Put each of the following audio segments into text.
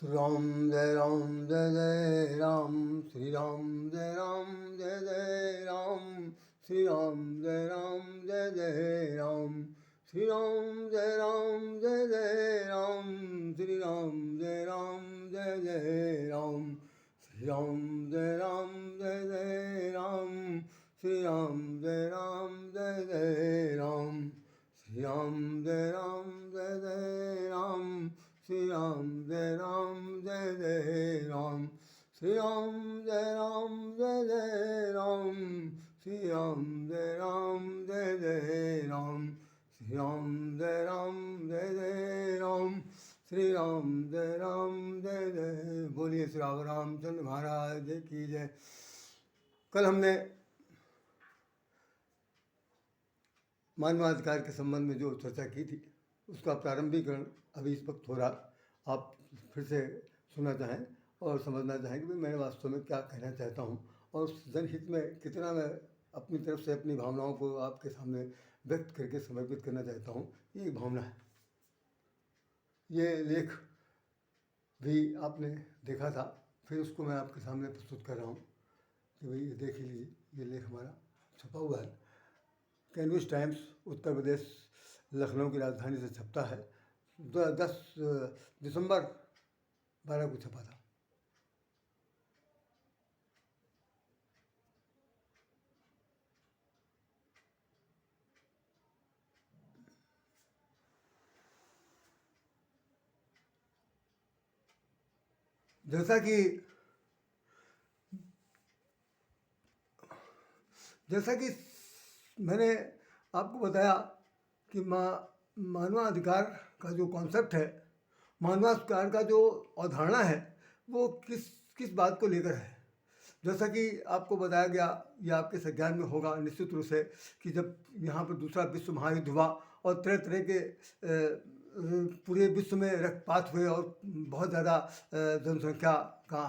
राम जय जय राम, श्री राम जय जय राम, श्री राम जय जय राम, श्री राम जय जय राम, श्री राम जय जय राम, श्री राम जय जय राम, श्री राम जय जय राम, श्री राम जय जय राम, श्री राम जय जय राम, श्री राम जय जय राम, श्री राम जय जय राम, श्री राम जय जय राम, श्री राम जय जय। बोलिए श्री रामचंद्र महाराज की जय। कल हमने मानवाधिकार के संबंध में जो चर्चा की थी उसका प्रारंभिकरण अभी इस वक्त हो रहा, आप फिर से सुनना चाहें और समझना चाहें कि मैं वास्तव में क्या कहना चाहता हूं और जनहित में कितना मैं अपनी तरफ से अपनी भावनाओं को आपके सामने व्यक्त करके समर्पित करना चाहता हूं। ये एक भावना है। ये लेख भी आपने देखा था, फिर उसको मैं आपके सामने प्रस्तुत कर रहा हूँ कि भाई ये देख लीजिए। ये लेख हमारा छपा हुआ है, कैनवस टाइम्स उत्तर प्रदेश लखनऊ की राजधानी से छपता है। 10 दिसंबर 12 को छपा था। जैसा कि मैंने आपको बताया कि मानवाधिकार का जो कॉन्सेप्ट है, मानवाधिकार का जो अवधारणा है, वो किस बात को लेकर है। जैसा कि आपको बताया गया या आपके संज्ञान में होगा निश्चित रूप से कि जब यहाँ पर दूसरा विश्व महायुद्ध हुआ और तरह तरह के पूरे विश्व में रक्तपात हुए और बहुत ज़्यादा जनसंख्या का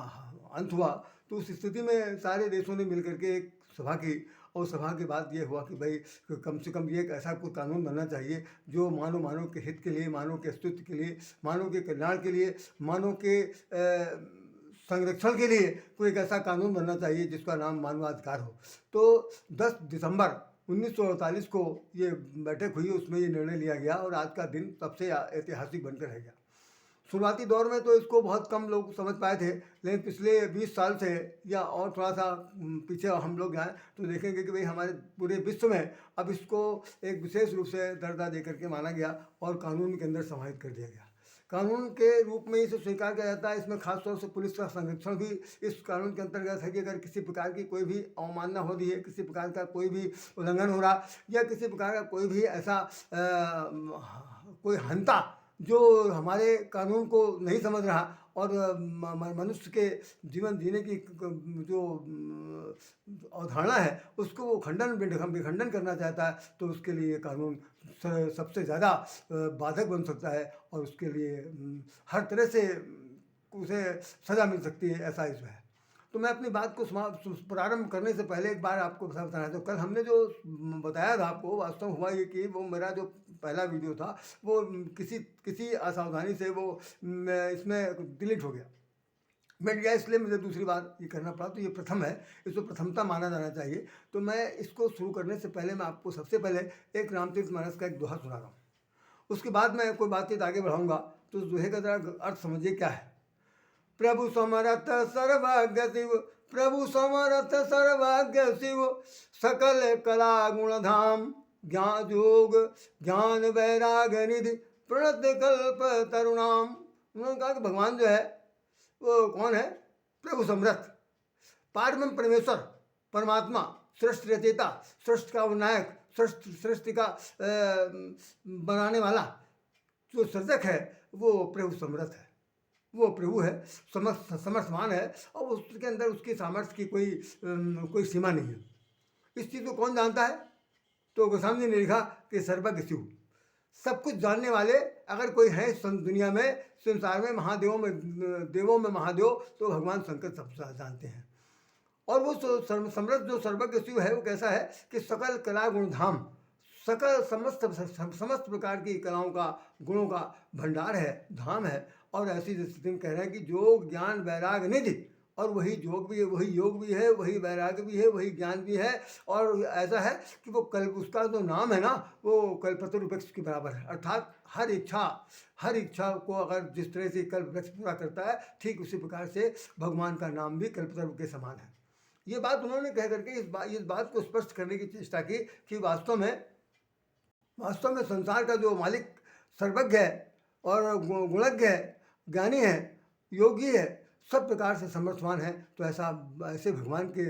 अंत हुआ, तो उस स्थिति में सारे देशों ने मिलकर के एक सभा की और सभा के बाद ये हुआ कि भाई कम से कम ये एक ऐसा कोई कानून बनना चाहिए जो मानव के हित के लिए, मानव के अस्तित्व के लिए, मानव के कल्याण के लिए, मानव के संरक्षण के लिए कोई एक ऐसा कानून बनना चाहिए जिसका नाम मानवाधिकार हो। तो 10 दिसंबर 1948 को ये बैठक हुई, उसमें ये निर्णय लिया गया और आज का दिन तब से ऐतिहासिक बनकर रह गया। शुरुआती दौर में तो इसको बहुत कम लोग समझ पाए थे, लेकिन पिछले 20 साल से या और थोड़ा सा पीछे हम लोग जाएँ तो देखेंगे कि भाई हमारे पूरे विश्व में अब इसको एक विशेष रूप से दर्जा दे करके माना गया और कानून के अंदर समाहित कर दिया गया। कानून के रूप में इसे स्वीकार किया जाता है। इसमें खासतौर से पुलिस का संरक्षण भी इस कानून के अंतर्गत है कि अगर किसी प्रकार की कोई भी अवमानना हो रही है, किसी प्रकार का कोई भी उल्लंघन हो रहा या किसी प्रकार का कोई भी ऐसा कोई हंता जो हमारे कानून को नहीं समझ रहा और मनुष्य के जीवन जीने की जो अवधारणा है उसको वो विखंडन करना चाहता है, तो उसके लिए कानून सबसे ज़्यादा बाधक बन सकता है और उसके लिए हर तरह से उसे सज़ा मिल सकती है, ऐसा इसमें है। तो मैं अपनी बात को प्रारंभ करने से पहले एक बार आपको बताना था। कल हमने जो बताया था आपको, वास्तव हुआ ये कि वो मेरा जो पहला वीडियो था वो किसी असावधानी से वो इसमें डिलीट हो गया, मिट गया, इसलिए मुझे दूसरी बार ये करना पड़ा। तो ये प्रथम है, इसको प्रथमता माना जाना चाहिए। तो मैं इसको शुरू करने से पहले मैं आपको सबसे पहले एक रामचरित मानस का एक दोहा सुना रहा हूँ, उसके बाद मैं कोई बातचीत आगे बढ़ाऊँगा। तो उस दोहे का जरा अर्थ समझिए क्या है। प्रभु समरथ सर्वज्ञ शिव, प्रभु समरथ सर्वज्ञ शिव, सकल कला गुण धाम, ज्ञान योग ज्ञान वैराग्य निधि, प्रणत कल्प तरुणाम। उन्होंने कहा कि भगवान जो है वो कौन है? प्रभु समर्थ, पारब्रह्म परमेश्वर, परमात्मा, सृष्टि रचयिता, सृष्टि का नायक, सृष्टि का बनाने वाला जो सर्जक है वो प्रभु समर्थ है, वो प्रभु है, समर्थमान है और उसके अंदर उसकी सामर्थ्य की कोई सीमा नहीं है। इस चीज़ को कौन जानता है? तो गोस्वामी जी ने लिखा कि सर्वज्ञ शिव, सब कुछ जानने वाले अगर कोई है दुनिया में, संसार में, देवों में महादेव, तो भगवान शंकर सब जानते हैं। और वो समृद्ध जो सर्वज्ञ शिव है वो कैसा है कि सकल कला गुण धाम, सकल समस्त समस्त प्रकार की कलाओं का, गुणों का भंडार है, धाम है। और ऐसी स्थिति में कह रहे हैं कि जो ज्ञान वैराग निधि, और वही योग भी है, वही योग भी है, वही वैराग्य भी है, वही ज्ञान भी है। और ऐसा है कि वो कल उसका जो नाम है ना, वो कल्पतरु वृक्ष के बराबर है। अर्थात हर इच्छा को अगर जिस तरह से कल्प वृक्ष पूरा करता है, ठीक उसी प्रकार से भगवान का नाम भी कल्पतरु के समान है। ये बात उन्होंने कह करके इस बात को स्पष्ट करने की चेष्टा की कि वास्तव में संसार का जो मालिक सर्वज्ञ है और गुणज्ञ है, ज्ञानी है, योगी है, सब प्रकार से समर्थवान है। तो ऐसे भगवान के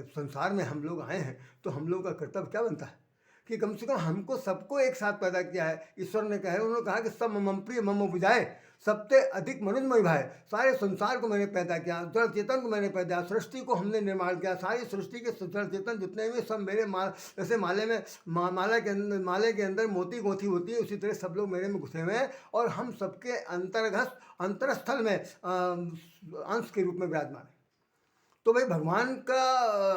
संसार में हम लोग आए हैं, तो हम लोग का कर्तव्य क्या बनता है कि कम से कम हमको सबको एक साथ पैदा किया है। ईश्वर ने कहा है, उन्होंने कहा कि सब मम प्रिय मम बुझाए, सबसे अधिक मनुजमय भाई। सारे संसार को मैंने पैदा किया, जड़ चेतन को मैंने पैदा, सृष्टि को हमने निर्माण किया, सारी सृष्टि के जड़ चेतन जितने भी सब मेरे जैसे माले के अंदर मोती गोथी होती है, उसी तरह सब लोग मेरे में घुसे हुए हैं। और हम सबके अंतरस्थल में अंश के रूप में विराजमान है। तो भाई भगवान का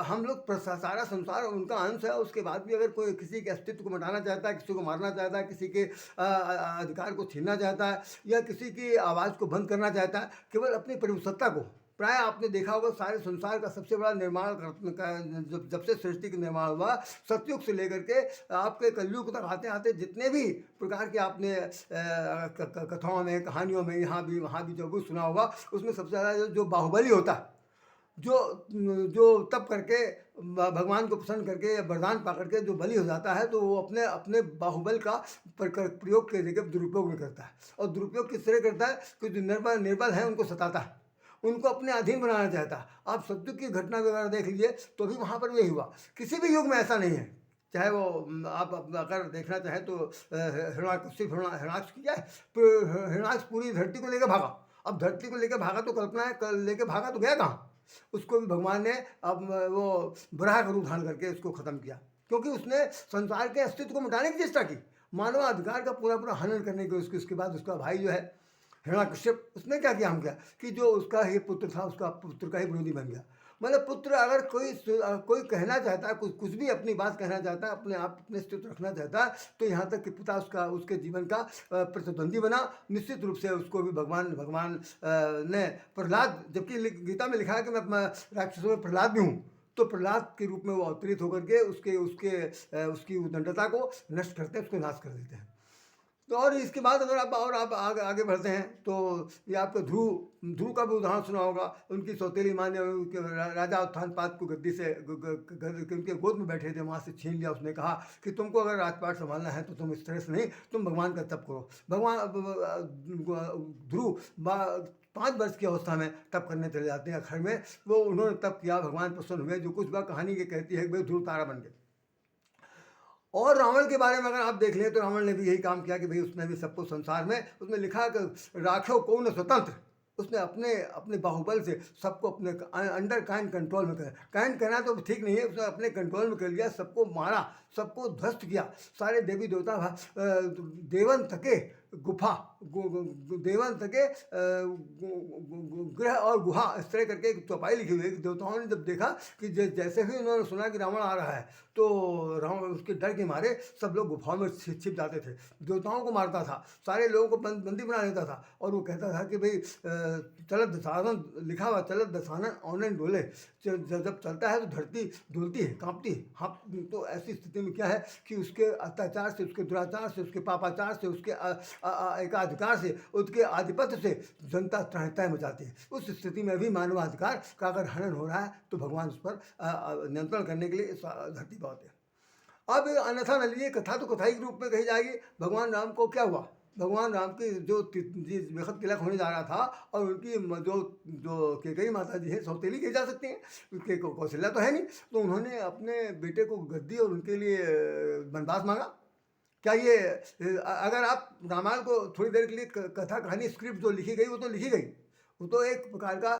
हम लोग सारा संसार उनका अंश है। उसके बाद भी अगर कोई किसी के अस्तित्व को मिटाना चाहता है, किसी को मारना चाहता है, किसी के अधिकार को छीनना चाहता है, या किसी की आवाज़ को बंद करना चाहता है, केवल अपनी परिसत्ता को। प्राय आपने देखा होगा सारे संसार का सबसे बड़ा निर्माण जब से सृष्टि का निर्माण हुआ, सतयुग से लेकर के आपके कलयुग तक आते आते जितने भी प्रकार के आपने कथाओं में, कहानियों में, यहाँ भी वहाँ भी जो कुछ सुना होगा, उसमें सबसे ज़्यादा जो बाहुबली होता है, जो तप करके भगवान को प्रसन्न करके या वरदान पा करके जो बलि हो जाता है, तो वो अपने बाहुबल का प्रयोग के जगह दुरुपयोग भी करता है। और दुरुपयोग किस तरह करता है कि जो निर्बल है उनको सताता है, उनको अपने अधीन बनाना चाहता है। आप सतयुग की घटना वगैरह देख लीजिए, तो भी वहाँ पर यही हुआ। किसी भी युग में ऐसा नहीं है, चाहे वो आप अगर देखना चाहें तो हिरणाक्ष की जाए, हिरणाक्ष पूरी धरती को लेकर भागा। अब धरती को लेकर भागा तो कल्पना है, लेकर भागा तो गया कहाँ? उसको भी भगवान ने अब वो बराह का रूप धारण करके उसको खत्म किया, क्योंकि उसने संसार के अस्तित्व को मिटाने की चेष्टा की, मानव अधिकार का पूरा हनन करने की। उसके बाद उसका भाई जो है हिरण्यकश्यप, उसने क्या किया, हम क्या कि जो उसका ही पुत्र था, उसका पुत्र का ही विरोधी बन गया। मतलब पुत्र अगर कोई कहना चाहता है, कुछ भी अपनी बात कहना चाहता है, अपने आप अपने अस्तित्व रखना चाहता है, तो यहाँ तक कि पिता उसके जीवन का प्रतिद्वंदी बना। निश्चित रूप से उसको भी भगवान ने प्रहलाद, जबकि गीता में लिखा है कि मैं राक्षसों में प्रहलाद भी हूँ, तो प्रहलाद के रूप में वो अवतरित होकर के उसकी उद्दंडता को नष्ट करते हैं, उसको नाश कर देते हैं। तो और इसके बाद अगर आप आगे बढ़ते हैं, तो ये आपका ध्रुव का भी उदाहरण सुना होगा। उनकी सौतेली माँ ने राजा उत्थानपाद को गद्दी से उनके गोद में बैठे थे, वहाँ से छीन लिया। उसने कहा कि तुमको अगर राजपाट संभालना है तो तुम इस तरह से नहीं, तुम भगवान का तप करो। ध्रुव 5 वर्ष की अवस्था में तप करने चले जाते हैं घर में। वो उन्होंने तप किया, भगवान प्रसन्न हुए। जो कुछ बात कहानी के कहती है कि भाई ध्रुव तारा बन गए। और रावण के बारे में अगर आप देख लें, तो रावण ने भी यही काम किया कि भाई उसने भी सबको संसार में, उसने लिखा कि राखो कौन स्वतंत्र। उसने अपने बाहुबल से सबको अपने अंडर काइंड कंट्रोल में कर, काइंड कहना तो ठीक नहीं है, उसने अपने कंट्रोल में कर लिया, सबको मारा, सबको ध्वस्त किया। सारे देवी देवता देवन तके गुफा देवन तके गृह और गुहा, इस तरह करके एक चौपाई लिखी हुई है। देवताओं ने जब देखा कि जैसे ही उन्होंने सुना कि रावण आ रहा है, तो रावण उसके डर के मारे सब लोग गुफाओं में छिप जाते थे, देवताओं को मारता था, सारे लोगों को बंदी बना लेता था। और वो कहता था कि भाई चलत दशानन, लिखा हुआ चलत दशानन ऑनलाइन डोले, जब चलता है तो धरती डोलती है, कांपती है। हाँ, तो ऐसी स्थिति में क्या है कि उसके अत्याचार से, उसके दुराचार से, उसके पापाचार से, उसके एकाधिकार से, उसके आधिपत्य से जनता त्राहिताएँ मचाती है। उस स्थिति में भी मानवाधिकार का अगर हनन हो रहा है, तो भगवान उस पर नियंत्रण करने के लिए धरती पर होते हैं। अब अन्यथा न लीजिए, कथा तो कथा के रूप में कही जाएगी। भगवान राम को क्या हुआ? भगवान राम की जो बेखत तिलक होने जा रहा था, और उनकी जो कैकेयी माता जी है, सौतेली कही जा सकती हैं, उनके कौशल्या तो है नहीं, तो उन्होंने अपने बेटे को गद्दी और उनके लिए वनवास मांगा। क्या ये अगर आप रामायण को थोड़ी देर के लिए कथा कहानी स्क्रिप्ट जो लिखी गई, वो तो लिखी गई, वो तो एक प्रकार का